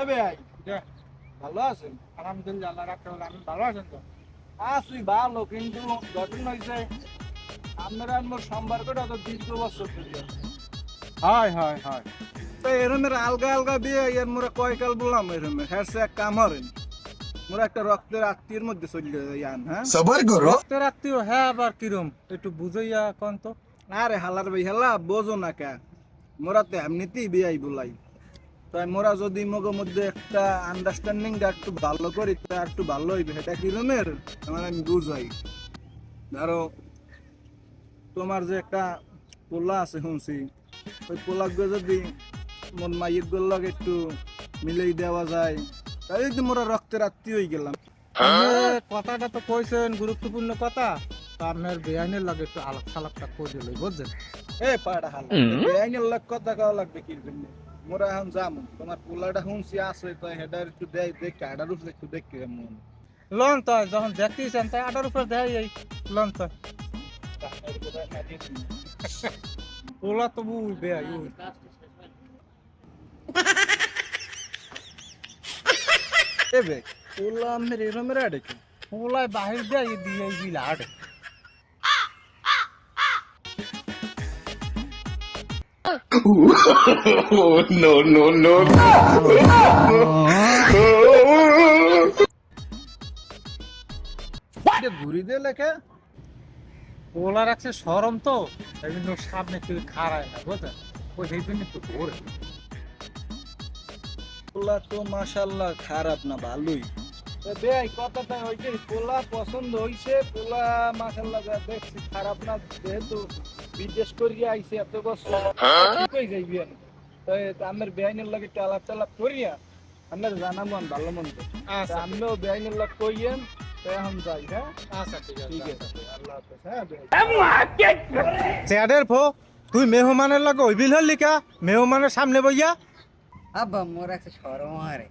ভাই যে ভালো আছেন? আলহামদুলিল্লাহ আল্লাহ রাখতে বলে আমি ভালো আছেন তো? আছি ভালো, কিন্তু ঘটনা হয়েছে আপনারা আমার সম্পর্কটা তো দীর্ঘ বছর ধরে। হয় হয় হয়। তো এরমের আলগা আলগা বিয়ে ইয়ার মোরা কয়কাল বললাম এরমের হ্যাঁ সে এক কাম হরেন মোরা একটা রক্তের আত্মীয়ের মধ্যে চলে যান। হ্যাঁ सबर करो। রক্তের আত্মীয় হ্যাঁ আবার কিরম একটু বুঝাইয়া কন তো। আরে হালার ভাই হেলা বোঝো না কে, মোরা তো এমনিতেই বিয়াই বলাই। তাই মোরা যদি মগের মধ্যে একটা আন্ডারস্ট্যান্ডিংটা একটু ভালো করি তা একটু ভালো হইবে। এটা কি রুমের আমার আমি বুঝাই। ধরো তোমার যে একটা পোলা আছে শুনছি, ওই পোলাকে যদি মোর মাইয়ের গোল্লাগ একটু মিলেই দেওয়া যায় তাই তো মোরা রক্তের আত্মীয় হয়ে গেলাম। আপনি কথাটা তো কইছেন গুরুত্বপূর্ণ কথা, তো আপনার বেআইনের লাগে একটু আলাপ সালাপটা করে দিলে বুঝছেন। এ পাড়া হালা বেআইনের লাগ কথা কওয়া লাগবে কি জন্য? মোরা এখন যাবো তোমার পোলাটা শুনছি আছে তো হেডার একটু দেখ দেখে হাডার উপরে একটু দেখে কেমন। লন তো যখন দেখতেছেন তাই আটার উপর দেয় এই লন তো ওলা তো বুঝ বেআই ওই। এ বে পোলা আমের এরমের আডেকে ওলাই বাহির দেয় দিয়ে বিলা আড়ে। Oh, no, no, no. এটা ঘুরি দিয়ে লেখা ওলা রাখছে সরম তো এই জন্য সামনে কেউ খাড়ায় না বুঝছেন, ওই সেই জন্য একটু ধরে। পোলা তো মাশাআল্লাহ খারাপ না ভালোই। বেআই কথাটা হইছে পোলা পছন্দ হইছে, পোলা মাশাআল্লাহ যা দেখছি খারাপ না, যেহেতু বিদেশ করিয়া আইছে এত বছর ঠিক হয়ে যাইবেন। তাই আমার বেআইনের লাগে একটু আলাপ টালাপ করিয়া আমার জানাবো ভালো মন্দ। আচ্ছা আমিও বেআইনের লাগ কইয়েন তো এখন যাই। হ্যাঁ আচ্ছা ঠিক ঠিক আছে। আছে, আল্লাহ হাফেজ। হ্যাঁ বেআই। চেয়ারের ফো তুই মেহমানের লাগে ওইবিল হল লিখা মেহমানের সামনে বইয়া। আব্বা মোর একটা শরম আরে